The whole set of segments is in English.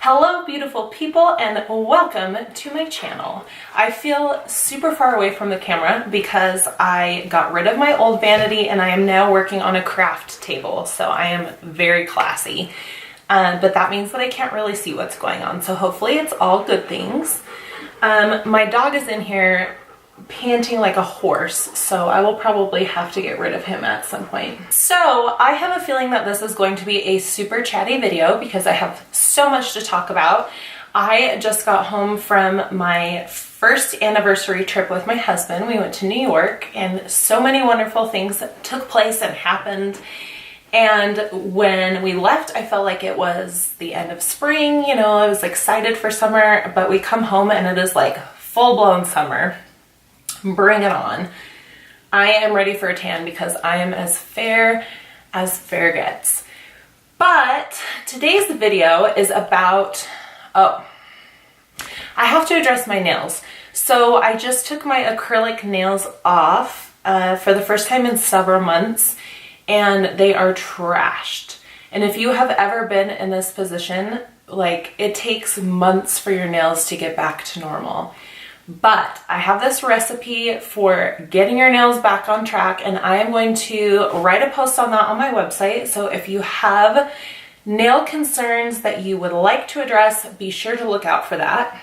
Hello beautiful people and welcome to my channel. I feel super far away from the camera because I got rid of my old vanity and I am now working on a craft table, so I am very classy. But that means that I can't really see what's going on, so hopefully it's all good things. My dog is in here panting like a horse, so I will probably have to get rid of him at some point. So I have a feeling that this is going to be a super chatty video because I have so much to talk about. I just got home from my first anniversary trip with my husband. We went to New York and so many wonderful things took place and happened. And when we left, I felt like it was the end of spring, you know, I was excited for summer, but we come home and it is like full-blown summer. Bring it on. I am ready for a tan because I am as fair gets. But today's video is about, I have to address my nails. So I just took my acrylic nails off for the first time in several months and they are trashed. And if you have ever been in this position, like it takes months for your nails to get back to normal. But I have this recipe for getting your nails back on track and I am going to write a post on that on my website. So if you have nail concerns that you would like to address, be sure to look out for that.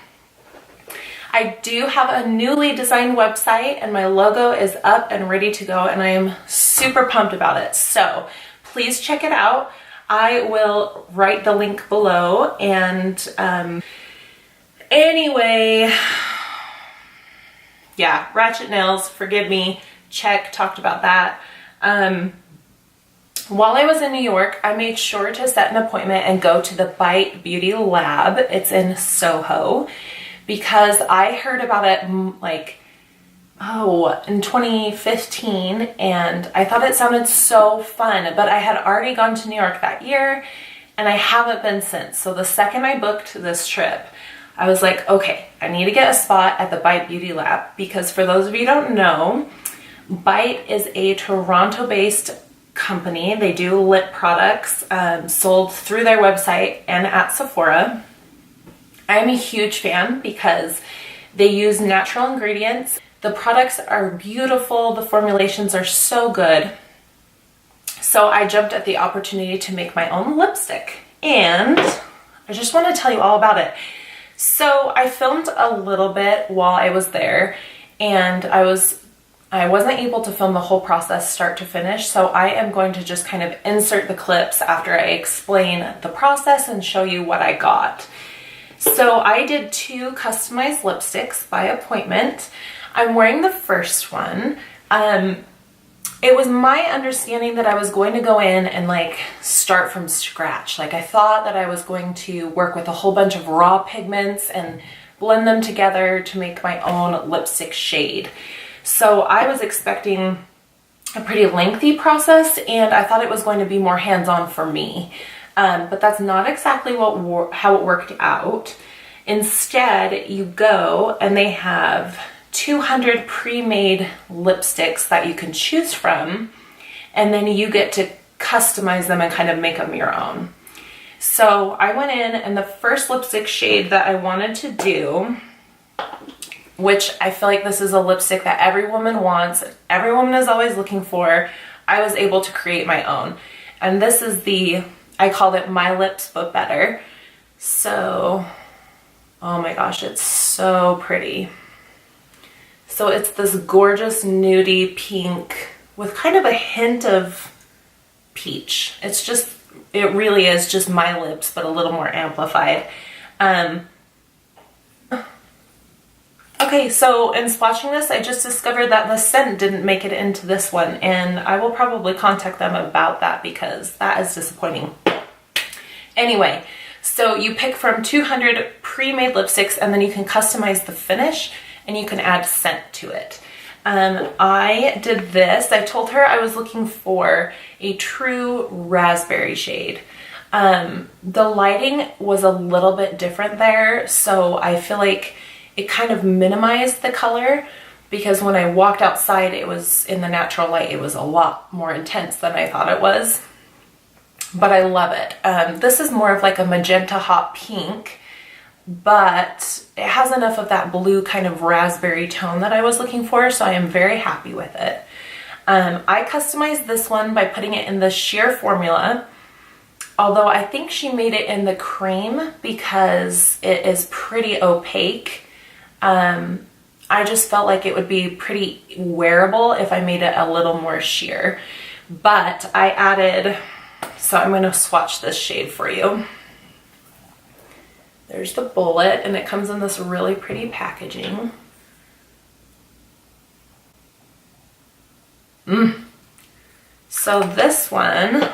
I do have a newly designed website and my logo is up and ready to go and I am super pumped about it. So please check it out. I will write the link below and anyway, yeah, ratchet nails, forgive me, check, talked about that. While I was in New York, I made sure to set an appointment and go to the Bite Beauty Lab. It's in Soho because I heard about it like, in 2015 and I thought it sounded so fun, but I had already gone to New York that year and I haven't been since. So the second I booked this trip, I was like, okay, I need to get a spot at the Bite Beauty Lab because for those of you who don't know, Bite is a Toronto-based company. They do lip products sold through their website and at Sephora. I'm a huge fan because they use natural ingredients. The products are beautiful. The formulations are so good. So I jumped at the opportunity to make my own lipstick and I just want to tell you all about it. So I filmed a little bit while I was there and I wasn't able to film the whole process start to finish, so I am going to just kind of insert the clips after I explain the process and show you what I got. So I did 2 customized lipsticks by appointment. I'm wearing the first one. It was my understanding that I was going to go in and like start from scratch. Like I thought that I was going to work with a whole bunch of raw pigments and blend them together to make my own lipstick shade. So I was expecting a pretty lengthy process and I thought it was going to be more hands-on for me. But that's not exactly how it worked out. Instead, you go and they have 200 pre-made lipsticks that you can choose from, and then you get to customize them and kind of make them your own. So I went in and the first lipstick shade that I wanted to do, which I feel like this is a lipstick that every woman wants, every woman is always looking for, I was able to create my own. And this is I called it My Lips But Better. So, oh my gosh, it's so pretty. So it's this gorgeous nudie pink with kind of a hint of peach. It's just, it really is just my lips, but a little more amplified. Okay, so in swatching this, I just discovered that the scent didn't make it into this one, and I will probably contact them about that because that is disappointing. Anyway, so you pick from 200 pre-made lipsticks and then you can customize the finish and you can add scent to it. I did this. I told her I was looking for a true raspberry shade. The lighting was a little bit different there, so I feel like it kind of minimized the color because when I walked outside, it was in the natural light, it was a lot more intense than I thought it was. but I love it. This is more of like a magenta hot pink, but it has enough of that blue kind of raspberry tone that I was looking for, so I am very happy with it. I customized this one by putting it in the sheer formula, although I think she made it in the cream because it is pretty opaque. I just felt like it would be pretty wearable if I made it a little more sheer. But I added, so I'm going to swatch this shade for you. There's the bullet, and it comes in this really pretty packaging. So this one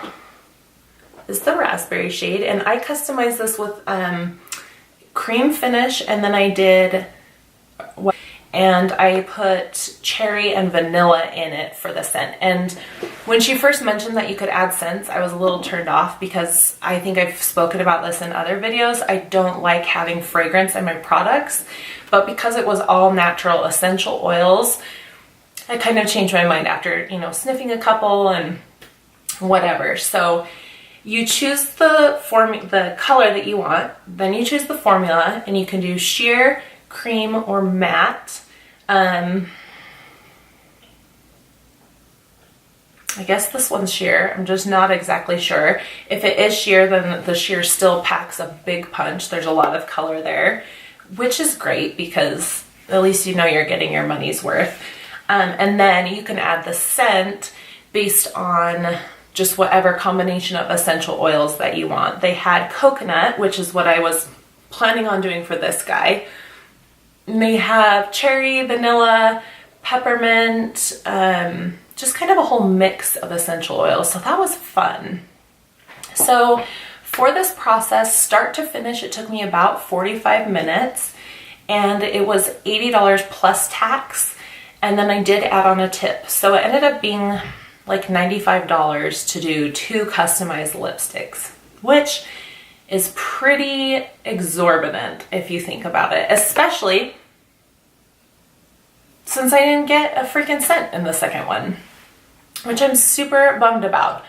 is the raspberry shade, and I customized this with cream finish, and then I did, and I put cherry and vanilla in it for the scent. And when she first mentioned that you could add scents, I was a little turned off because I think I've spoken about this in other videos. I don't like having fragrance in my products, but because it was all natural essential oils, I kind of changed my mind after, you know, sniffing a couple and whatever. So you choose the color that you want, then you choose the formula, and you can do sheer, cream, or matte. I guess this one's sheer. I'm just not exactly sure. If it is sheer, then the sheer still packs a big punch. There's a lot of color there, which is great because at least you know you're getting your money's worth. And then you can add the scent based on just whatever combination of essential oils that you want. They had coconut, which is what I was planning on doing for this guy. And they have cherry, vanilla, peppermint, just kind of a whole mix of essential oils. So that was fun. So for this process, start to finish, it took me about 45 minutes, and it was $80 plus tax. And then I did add on a tip. So it ended up being like $95 to do 2 customized lipsticks, which is pretty exorbitant if you think about it, especially since I didn't get a freaking scent in the second one, which I'm super bummed about.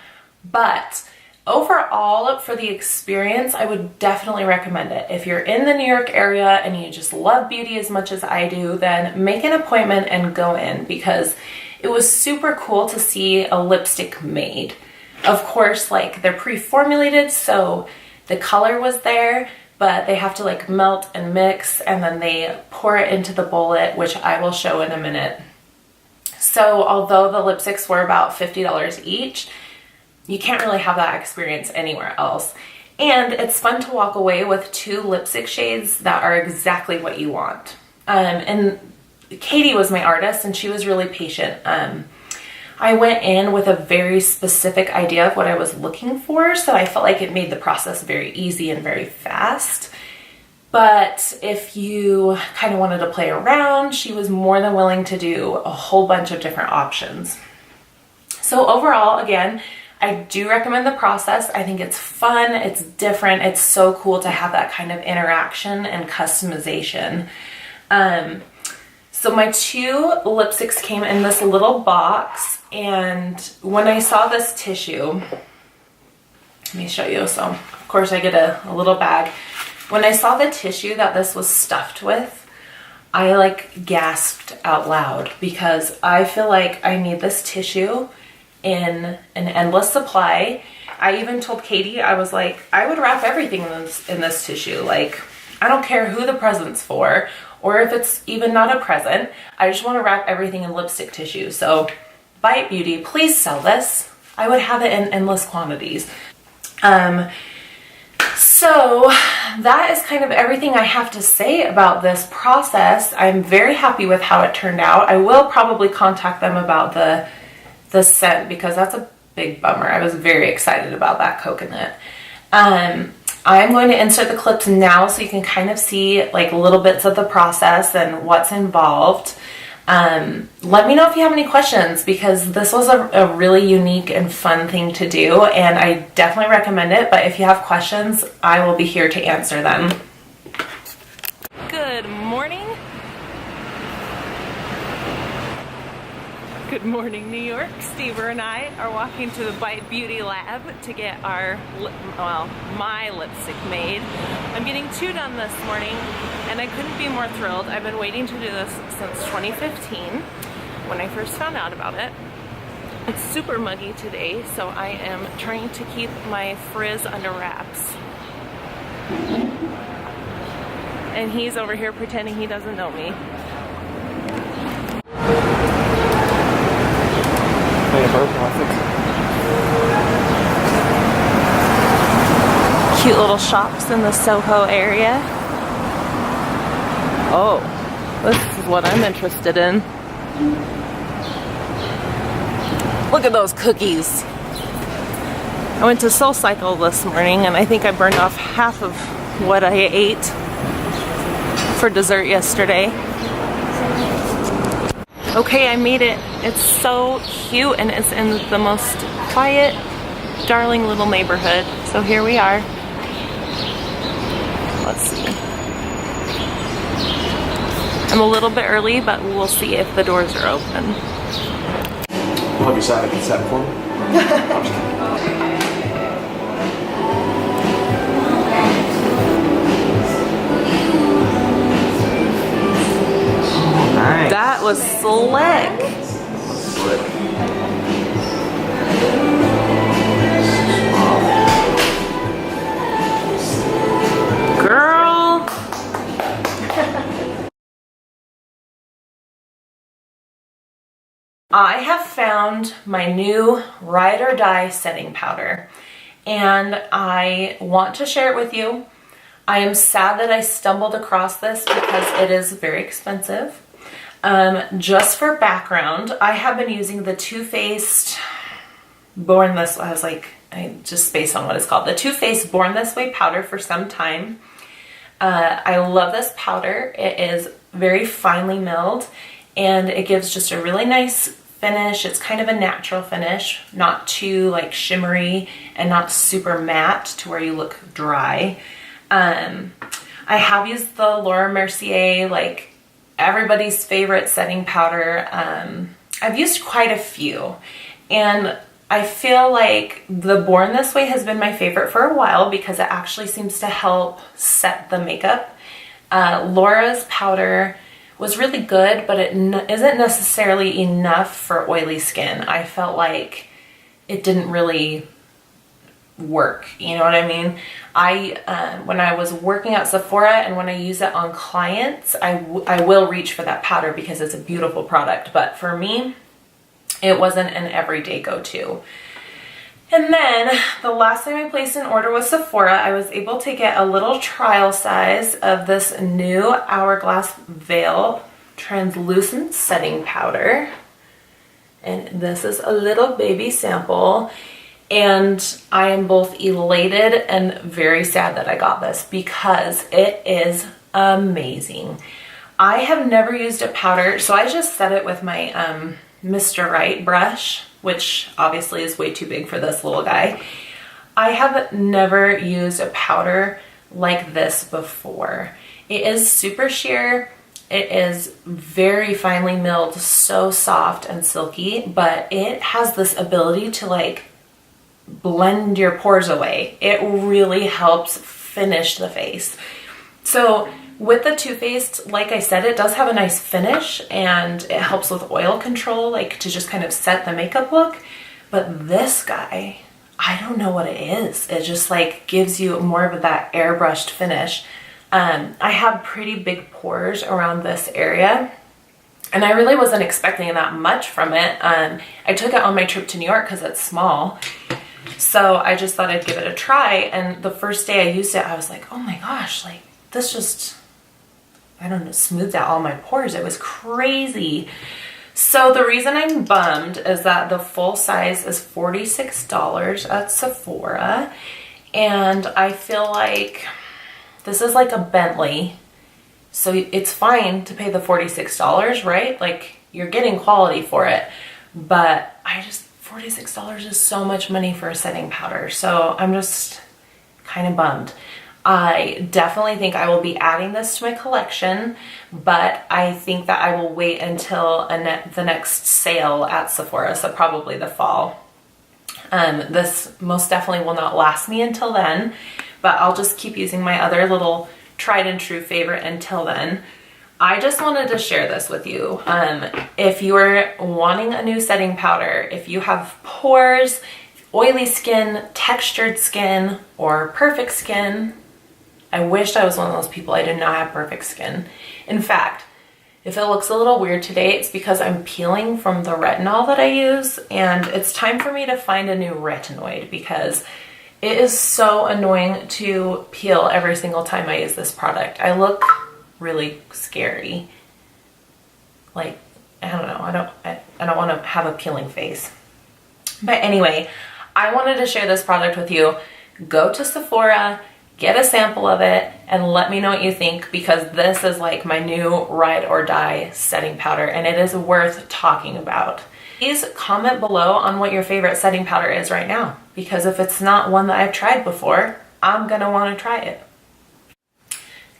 But overall, for the experience, I would definitely recommend it. If you're in the New York area and you just love beauty as much as I do, then make an appointment and go in, because it was super cool to see a lipstick made. Of course, like, they're pre-formulated, so the color was there, but they have to like melt and mix, and then they pour it into the bullet, which I will show in a minute. So although the lipsticks were about $50 each, you can't really have that experience anywhere else. And it's fun to walk away with 2 lipstick shades that are exactly what you want. And Katie was my artist, and she was really patient. I went in with a very specific idea of what I was looking for, so I felt like it made the process very easy and very fast. But if you kind of wanted to play around, she was more than willing to do a whole bunch of different options. So overall, again, I do recommend the process. I think it's fun, it's different, it's so cool to have that kind of interaction and customization. So my 2 lipsticks came in this little box, and when I saw this tissue, let me show you. So of course I get a little bag. When I saw the tissue that this was stuffed with, I like gasped out loud, because I feel like I need this tissue in an endless supply. I even told Katie, I was like, I would wrap everything in this tissue. Like, I don't care who the present's for, or if it's even not a present, I just want to wrap everything in lipstick tissue. So Bite Beauty, please sell this. I would have it in endless quantities. So that is kind of everything I have to say about this process. I'm very happy with how it turned out. I will probably contact them about the scent, because that's a big bummer. I was very excited about that coconut. I'm going to insert the clips now so you can kind of see like little bits of the process and what's involved. Let me know if you have any questions, because this was a really unique and fun thing to do, and I definitely recommend it. But if you have questions, I will be here to answer them. Good morning. Good morning, New York. Steve and I are walking to the Bite Beauty Lab to get our, my lipstick made. I'm getting 2 done this morning, and I couldn't be more thrilled. I've been waiting to do this since 2015, when I first found out about it. It's super muggy today, so I am trying to keep my frizz under wraps. And he's over here pretending he doesn't know me. Cute little shops in the Soho area. Oh, this is what I'm interested in. Look at those cookies. I went to SoulCycle this morning and I think I burned off half of what I ate for dessert yesterday. Okay, I made it. It's so cute and it's in the most quiet, darling little neighborhood. So here we are. Let's see. I'm a little bit early, but we'll see if the doors are open. We'll have you sign a consent form. I'm just kidding. Nice. That was slick. Girl. I have found my new Ride or Die setting powder, and I want to share it with you. I am sad that I stumbled across this because it is very expensive. Just for background, I have been using the Too Faced Born This Way, just based on what it's called, the Too Faced Born This Way powder for some time. I love this powder. It is very finely milled and it gives just a really nice finish. It's kind of a natural finish, not too like shimmery and not super matte to where you look dry. I have used the Laura Mercier, like everybody's favorite setting powder. I've used quite a few, and I feel like the Born This Way has been my favorite for a while because it actually seems to help set the makeup. Laura's powder was really good, but it isn't necessarily enough for oily skin. I felt like it didn't really work, you know what I mean? When I was working at Sephora and when I use it on clients, I will reach for that powder because it's a beautiful product, but for me, it wasn't an everyday go-to. And then the last time I placed an order with Sephora, I was able to get a little trial size of this new Hourglass Veil Translucent Setting Powder. And this is a little baby sample. And I am both elated and very sad that I got this because it is amazing. I have never used a powder, so I just set it with my Mr. Right brush, which obviously is way too big for this little guy. I have never used a powder like this before. It is super sheer. It is very finely milled, so soft and silky, but it has this ability to like blend your pores away. It really helps finish the face. So with the Too Faced, like I said, it does have a nice finish and it helps with oil control, like to just kind of set the makeup look. But this guy, I don't know what it is. It just like gives you more of that airbrushed finish. I have pretty big pores around this area, and I really wasn't expecting that much from it. I took it on my trip to New York because it's small. So I just thought I'd give it a try, and the first day I used it, I was like, oh my gosh, like this just, I don't know, smoothed out all my pores. It was crazy. So the reason I'm bummed is that the full size is $46 at Sephora, and I feel like this is like a Bentley, so it's fine to pay the $46, right? Like you're getting quality for it, but $46 is so much money for a setting powder, so I'm just kind of bummed. I definitely think I will be adding this to my collection, but I think that I will wait until the next sale at Sephora, so probably the fall. This most definitely will not last me until then, but I'll just keep using my other little tried and true favorite until then. I just wanted to share this with you. If you are wanting a new setting powder, if you have pores, oily skin, textured skin, or perfect skin, I wished I was one of those people. I do not have perfect skin. In fact, if it looks a little weird today, it's because I'm peeling from the retinol that I use, and it's time for me to find a new retinoid because it is so annoying to peel every single time I use this product. I look really scary. Like, I don't know, I don't want to have a peeling face. But anyway, I wanted to share this product with you. Go to Sephora, get a sample of it, and let me know what you think, because this is like my new ride or die setting powder, and it is worth talking about. Please comment below on what your favorite setting powder is right now, because if it's not one that I've tried before, I'm gonna want to try it.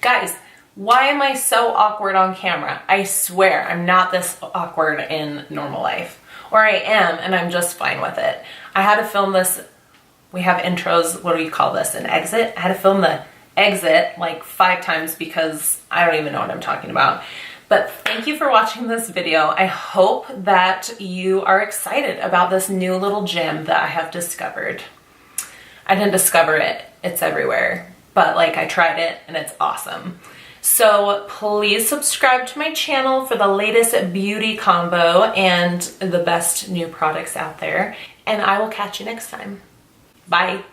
Guys, why am I so awkward on camera? I swear I'm not this awkward in normal life. Or I am, and I'm just fine with it. I had to film this. We have intros, what do we call this, an exit? I had to film the exit like 5 times because I don't even know what I'm talking about. But thank you for watching this video. I hope that you are excited about this new little gem that I have discovered. I didn't discover it, it's everywhere. But like, I tried it and it's awesome. So please subscribe to my channel for the latest beauty combo and the best new products out there. And I will catch you next time. Bye.